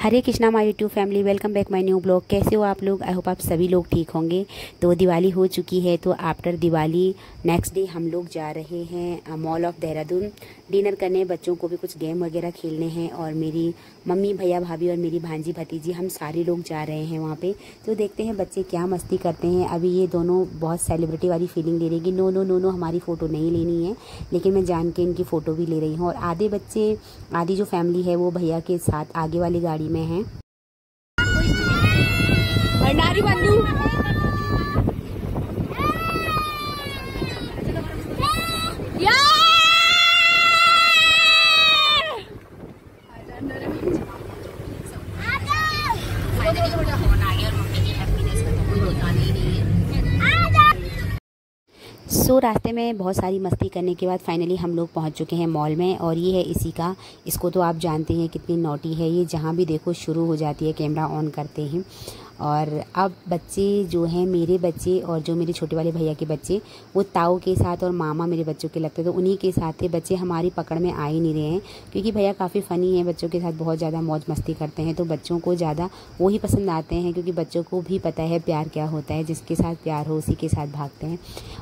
Hare Krishna my YouTube family, welcome back my new blog. कैसे हो आप लोग? आई होप आप सभी लोग ठीक होंगे। तो दिवाली हो चुकी है, तो आफ्टर दिवाली नेक्स्ट डे हम लोग जा रहे हैं मॉल ऑफ देहरादून डिनर करने। बच्चों को भी कुछ गेम वगैरह खेलने हैं और मेरी मम्मी, भैया, भाभी और मेरी भांजी भतीजी हम सारे लोग जा रहे हैं वहाँ पे। तो देखते हैं बच्चे क्या मस्ती करते हैं। अभी ये दोनों बहुत सेलिब्रिटी वाली फीलिंग ले रही है कि नो नो नो नो हमारी फ़ोटो नहीं लेनी है, लेकिन मैं जान के इनकी फ़ोटो भी ले रही हूँ। और आधे बच्चे, आधी जो फैमिली है वो भैया के साथ आगे वाली गाड़ी में है। भंडारी बंधु रास्ते में बहुत सारी मस्ती करने के बाद फाइनली हम लोग पहुंच चुके हैं मॉल में। और ये है इसी का, इसको तो आप जानते हैं कितनी नॉटी है ये, जहां भी देखो शुरू हो जाती है कैमरा ऑन करते ही। और अब बच्चे जो हैं, मेरे बच्चे और जो मेरे छोटे वाले भैया के बच्चे, वो ताऊ के साथ और मामा मेरे बच्चों के लगते, तो उन्हीं के साथ थे। बच्चे हमारी पकड़ में आ ही नहीं रहे हैं क्योंकि भैया काफ़ी फ़नी है, बच्चों के साथ बहुत ज़्यादा मौज मस्ती करते हैं। तो बच्चों को ज़्यादा वो ही पसंद आते हैं क्योंकि बच्चों को भी पता है प्यार क्या होता है, जिसके साथ प्यार हो उसी के साथ भागते हैं।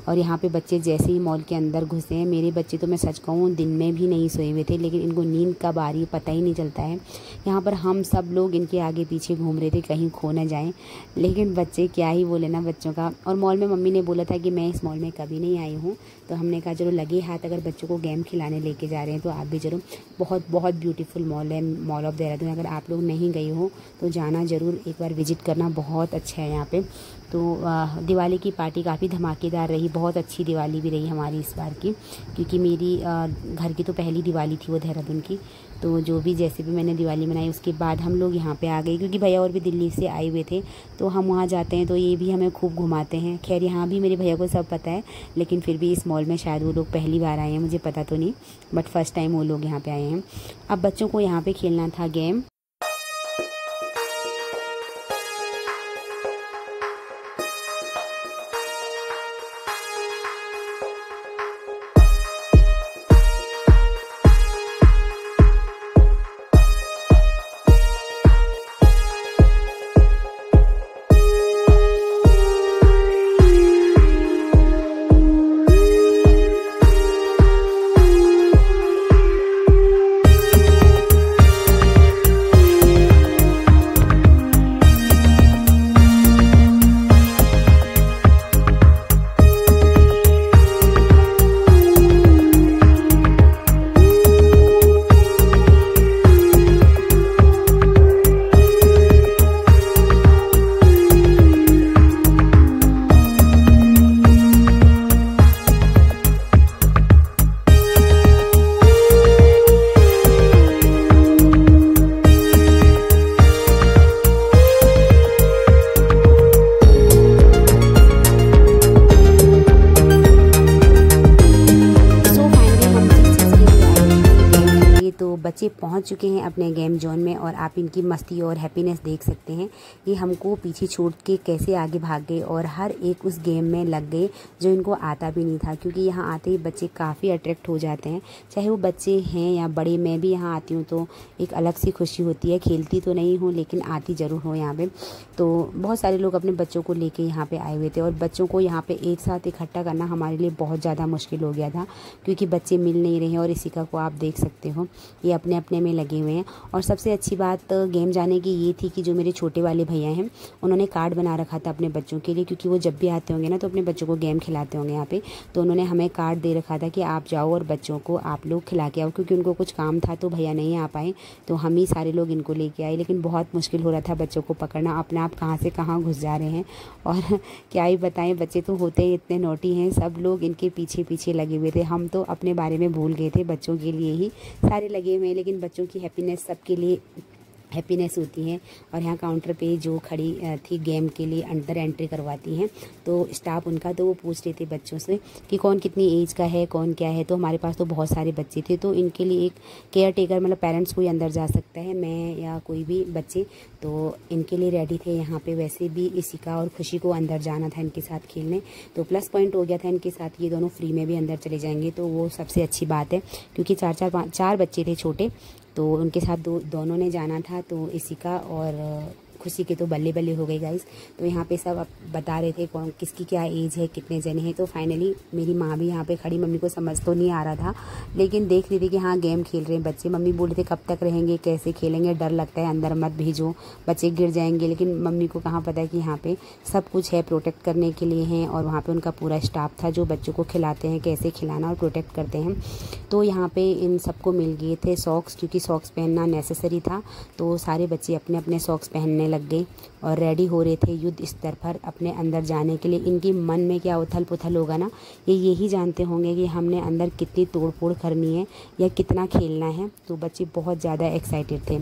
और यहाँ पर बच्चे जैसे ही मॉल के अंदर घुसे हैं, मेरे बच्चे तो मैं सच कहूँ दिन में भी नहीं सोए हुए थे, लेकिन इनको नींद कब आ रही पता ही नहीं चलता है। यहाँ पर हम सब लोग इनके आगे पीछे घूम रहे थे कहीं खो न जाएँ, लेकिन बच्चे क्या ही बोले ना बच्चों का। और मॉल में मम्मी ने बोला था कि मैं इस मॉल में कभी नहीं आई हूँ, तो हमने कहा चलो लगे हाथ, अगर बच्चों को गेम खिलाने लेके जा रहे हैं तो आप भी जरूर। बहुत बहुत ब्यूटीफुल मॉल है मॉल ऑफ देहरादून। अगर आप लोग नहीं गए हो तो जाना ज़रूर, एक बार विजिट करना, बहुत अच्छा है यहाँ पे। तो दिवाली की पार्टी काफ़ी धमाकेदार रही, बहुत अच्छी दिवाली भी रही हमारी इस बार की, क्योंकि मेरी घर की तो पहली दिवाली थी वो देहरादून की। तो जो भी जैसे भी मैंने दिवाली मनाई, उसके बाद हम लोग यहाँ पे आ गए क्योंकि भैया और भी दिल्ली से आए हुए थे। तो हम वहाँ जाते हैं तो ये भी हमें खूब घुमाते हैं। खैर यहाँ भी मेरे भैया को सब पता है, लेकिन फिर भी इस मॉल में शायद वो लोग पहली बार आए हैं, मुझे पता तो नहीं, बट फर्स्ट टाइम वो लोग यहाँ पर आए हैं। अब बच्चों को यहाँ पर खेलना था गेम। बच्चे पहुंच चुके हैं अपने गेम जोन में और आप इनकी मस्ती और हैप्पीनेस देख सकते हैं कि हमको पीछे छोड़ के कैसे आगे भाग गए और हर एक उस गेम में लग गए जो इनको आता भी नहीं था। क्योंकि यहाँ आते ही बच्चे काफ़ी अट्रैक्ट हो जाते हैं, चाहे वो बच्चे हैं या बड़े। मैं भी यहाँ आती हूँ तो एक अलग सी खुशी होती है। खेलती तो नहीं हूँ लेकिन आती ज़रूर हूँ यहाँ पर। तो बहुत सारे लोग अपने बच्चों को लेके यहाँ पर आए हुए थे और बच्चों को यहाँ पर एक साथ इकट्ठा करना हमारे लिए बहुत ज़्यादा मुश्किल हो गया था क्योंकि बच्चे मिल नहीं रहे हैं। और इसी का को आप देख सकते हो, ये अपने अपने में लगे हुए हैं। और सबसे अच्छी बात गेम जाने की ये थी कि जो मेरे छोटे वाले भैया हैं उन्होंने कार्ड बना रखा था अपने बच्चों के लिए, क्योंकि वो जब भी आते होंगे ना तो अपने बच्चों को गेम खिलाते होंगे यहाँ पे। तो उन्होंने हमें कार्ड दे रखा था कि आप जाओ और बच्चों को आप लोग खिला के आओ, क्योंकि उनको कुछ काम था तो भैया नहीं आ पाए, तो हम ही सारे लोग इनको लेके आए। लेकिन बहुत मुश्किल हो रहा था बच्चों को पकड़ना, अपने आप कहाँ से कहाँ घुस जा रहे हैं। और क्या ही बताएं, बच्चे तो होते ही इतने नोटी हैं, सब लोग इनके पीछे पीछे लगे हुए थे। हम तो अपने बारे में भूल गए थे, बच्चों के लिए ही सारे लगे हुए हैं। लेकिन बच्चों की हैप्पीनेस सबके लिए हैप्पीनेस होती है। और यहाँ काउंटर पे जो खड़ी थी गेम के लिए अंदर एंट्री करवाती हैं, तो स्टाफ उनका, तो वो पूछ रहे थे बच्चों से कि कौन कितनी एज का है, कौन क्या है। तो हमारे पास तो बहुत सारे बच्चे थे, तो इनके लिए एक केयर टेकर, मतलब पेरेंट्स कोई अंदर जा सकता है, मैं या कोई भी बच्चे, तो इनके लिए रेडी थे यहाँ पे। वैसे भी इसी का और खुशी को अंदर जाना था इनके साथ खेलने, तो प्लस पॉइंट हो गया था इनके साथ। ये दोनों फ्री में भी अंदर चले जाएंगे, तो वो सबसे अच्छी बात है, क्योंकि चार बच्चे थे छोटे, तो उनके साथ दोनों ने जाना था, तो इसी का और खुशी के तो बल्ले बल्ले हो गई गाइस। तो यहाँ पे सब बता रहे थे कौन किसकी क्या एज है, कितने जने हैं। तो फाइनली मेरी माँ भी यहाँ पे खड़ी, मम्मी को समझ तो नहीं आ रहा था लेकिन देख रही थी कि हाँ गेम खेल रहे हैं बच्चे। मम्मी बोल रहे थे कब तक रहेंगे, कैसे खेलेंगे, डर लगता है, अंदर मत भेजो, बच्चे गिर जाएंगे। लेकिन मम्मी को कहाँ पता है कि यहाँ पे सब कुछ है, प्रोटेक्ट करने के लिए हैं, और वहाँ पर उनका पूरा स्टाफ था जो बच्चों को खिलाते हैं, कैसे खिलाना और प्रोटेक्ट करते हैं। तो यहाँ पे इन सबको मिल गए थे सॉक्स, क्योंकि सॉक्स पहनना नेसेसरी था। तो सारे बच्चे अपने अपने सॉक्स पहनने लग गए और रेडी हो रहे थे युद्ध स्तर पर अपने अंदर जाने के लिए। इनकी मन में क्या उथल पुथल होगा ना, ये यही जानते होंगे कि हमने अंदर कितनी तोड़ फोड़ करनी है या कितना खेलना है। तो बच्चे बहुत ज़्यादा एक्साइटेड थे।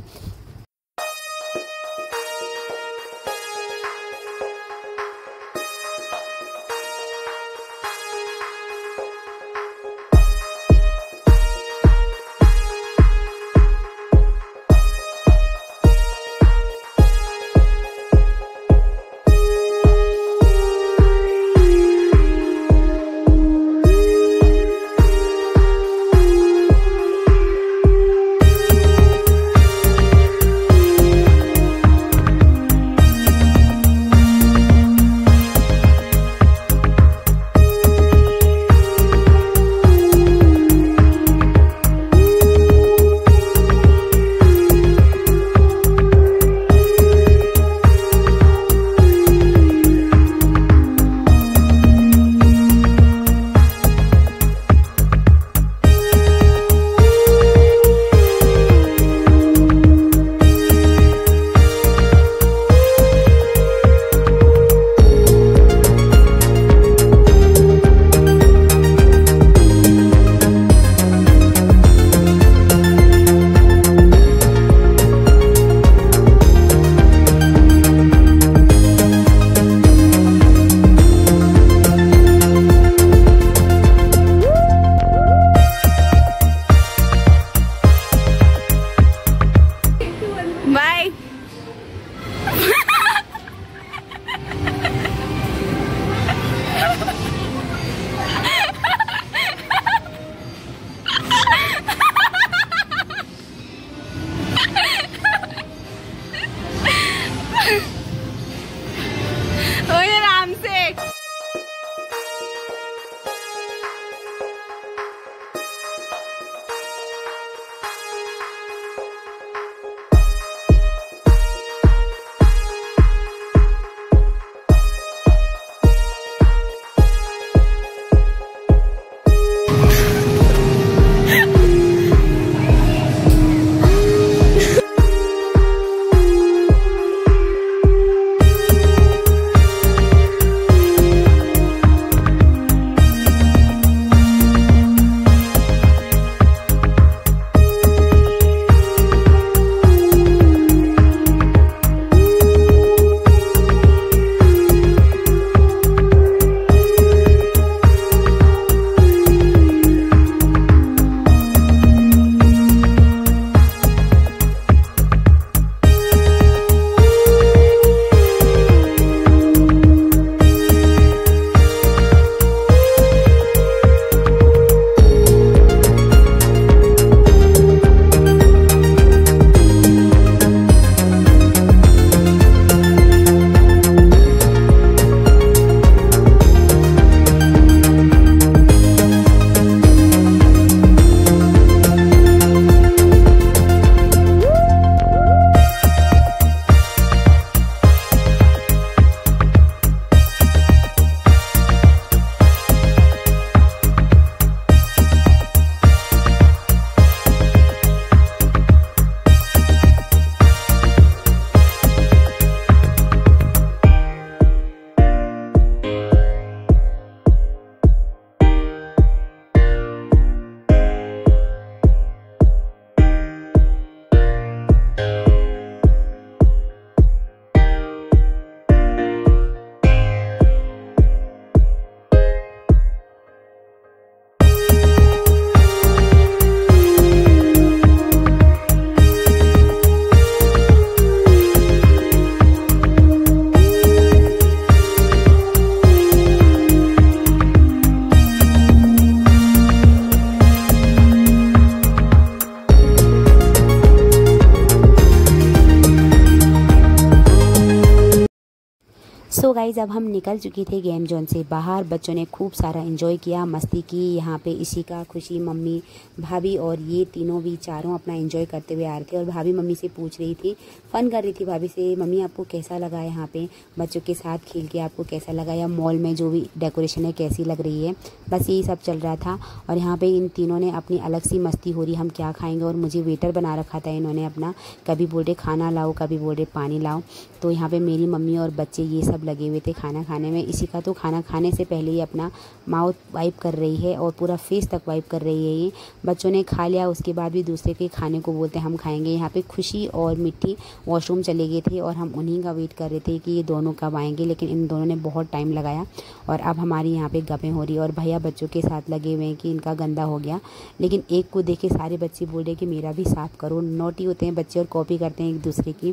सो गाइज अब हम निकल चुके थे गेम जोन से बाहर। बच्चों ने खूब सारा एंजॉय किया, मस्ती की। यहाँ पे इशिका, खुशी, मम्मी, भाभी और ये तीनों भी चारों अपना एंजॉय करते हुए आ रहे थे। और भाभी मम्मी से पूछ रही थी, फन कर रही थी भाभी से, मम्मी आपको कैसा लगा यहाँ पे बच्चों के साथ खेल के, आपको कैसा लगा, या मॉल में जो भी डेकोरेशन है कैसी लग रही है। बस यही सब चल रहा था। और यहाँ पे इन तीनों ने अपनी अलग सी मस्ती हो रही, हम क्या खाएंगे। और मुझे वेटर बना रखा था इन्होंने अपना, कभी बोल रहे खाना लाओ, कभी बोल रहे पानी लाओ। तो यहाँ पे मेरी मम्मी और बच्चे ये सब लगे हुए थे खाना खाने में। इसी का तो खाना खाने से पहले ही अपना माउथ वाइप कर रही है और पूरा फेस तक वाइप कर रही है। ये बच्चों ने खा लिया, उसके बाद भी दूसरे के खाने को बोलते हम खाएंगे। यहाँ पे खुशी और मिट्टी वॉशरूम चले गए थे और हम उन्हीं का वेट कर रहे थे कि ये दोनों कब आएंगे, लेकिन इन दोनों ने बहुत टाइम लगाया। और अब हमारी यहाँ पे गपें हो रही है और भैया बच्चों के साथ लगे हुए हैं कि इनका गंदा हो गया। लेकिन एक को देखे सारे बच्चे बोल रहे कि मेरा भी साफ़ करो। नोटी होते हैं बच्चे और कॉपी करते हैं एक दूसरे की।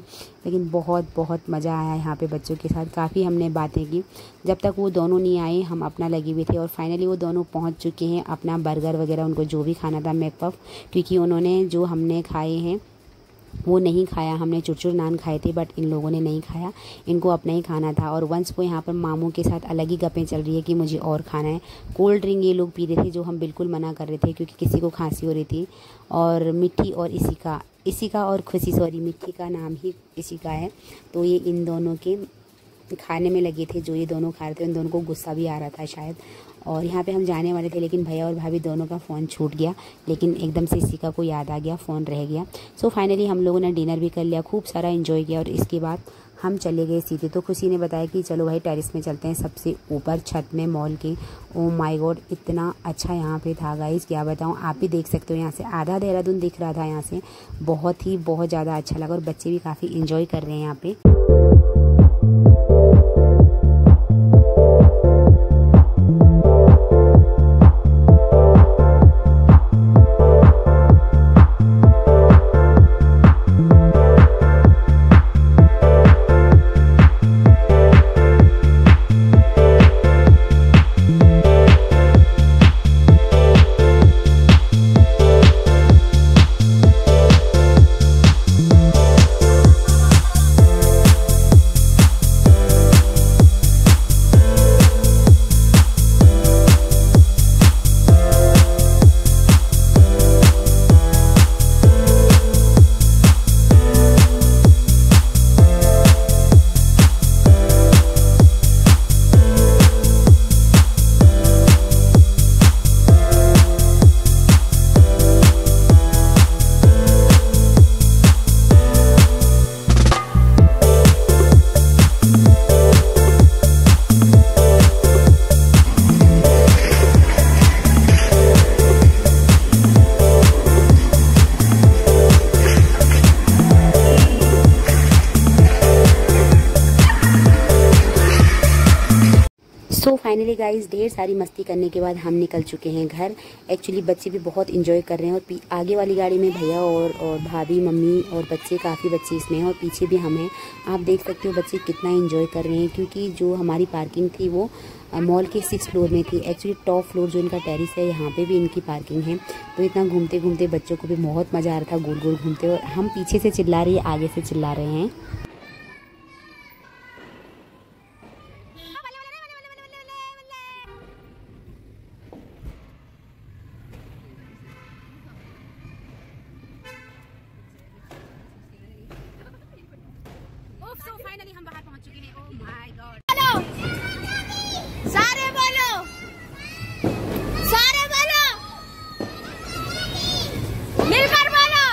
लेकिन बहुत बहुत मज़ा आया यहाँ पे बच्चों के साथ, काफ़ी हमने बातें की। जब तक वो दोनों नहीं आए हम अपना लगे हुए थे। और फाइनली वो दोनों पहुँच चुके हैं, अपना बर्गर वगैरह उनको जो भी खाना था मैकपफ, क्योंकि उन्होंने जो हमने खाए हैं वो नहीं खाया। हमने चुरचुर नान खाए थे बट इन लोगों ने नहीं खाया, इनको अपना ही खाना था। और वंस को यहाँ पर मामू के साथ अलग ही गपें चल रही है कि मुझे और खाना है। कोल्ड ड्रिंक ये लोग पी रहे थे जो हम बिल्कुल मना कर रहे थे क्योंकि किसी को खांसी हो रही थी। और मिट्टी और इशिका और खुशी, सॉरी मिट्टी का नाम ही इशिका है, तो ये इन दोनों के खाने में लगे थे। जो ये दोनों खा रहे थे उन दोनों को गुस्सा भी आ रहा था शायद। और यहाँ पे हम जाने वाले थे लेकिन भैया और भाभी दोनों का फ़ोन छूट गया। लेकिन एकदम से इशिका को याद आ गया, फ़ोन रह गया। सो फाइनली हम लोगों ने डिनर भी कर लिया, खूब सारा एंजॉय किया। और इसके बाद हम चले गए सीधे। तो खुशी ने बताया कि चलो भाई टेरेस में चलते हैं, सबसे ऊपर छत में मॉल के। ओ माय गॉड, इतना अच्छा यहाँ पे था गाइस, क्या बताऊँ। आप भी देख सकते हो, यहाँ से आधा देहरादून दिख रहा था यहाँ से। बहुत ज़्यादा अच्छा लगा और बच्चे भी काफ़ी इंजॉय कर रहे हैं यहाँ पे। सो फाइनली गाइज ढेर सारी मस्ती करने के बाद हम निकल चुके हैं घर। एक्चुअली बच्चे भी बहुत इंजॉय कर रहे हैं। और आगे वाली गाड़ी में भैया और भाभी, मम्मी और बच्चे, काफ़ी बच्चे इसमें हैं। और पीछे भी हम हैं। आप देख सकते हो बच्चे कितना इंजॉय कर रहे हैं, क्योंकि जो हमारी पार्किंग थी वो मॉल के 6th फ्लोर में थी। एक्चुअली टॉप फ्लोर जो इनका टेरिस है यहाँ पे भी इनकी पार्किंग है। तो इतना घूमते घूमते बच्चों को भी बहुत मज़ा आ रहा था, गोल गोल घूमते। और हम पीछे से चिल्ला रही है, आगे से चिल्ला रहे हैं। So finally हम बाहर पहुंच चुके हैं। Oh my God! बोलो, सारे बोलो, मिलकर बोलो,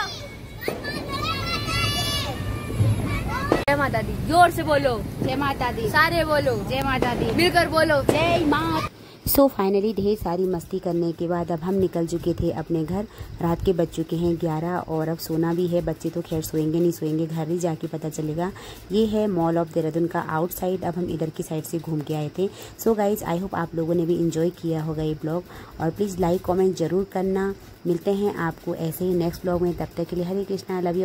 जय माता दी। जोर से बोलो, जय माता दी। सारे बोलो, जय माता दी। मिलकर बोलो, जय माता। सो फाइनली ढेर सारी मस्ती करने के बाद अब हम निकल चुके थे अपने घर। रात के बज चुके हैं 11 और अब सोना भी है। बच्चे तो खैर सोएंगे नहीं सोएंगे, घर ही जाके पता चलेगा। ये है मॉल ऑफ देहरादून का आउटसाइड। अब हम इधर की साइड से घूम के आए थे। सो गाइज आई होप आप लोगों ने भी इंजॉय किया होगा ये ब्लॉग। और प्लीज़ लाइक कॉमेंट ज़रूर करना। मिलते हैं आपको ऐसे ही नेक्स्ट ब्लॉग में, तब तक के लिए हरे कृष्णा, लव यू।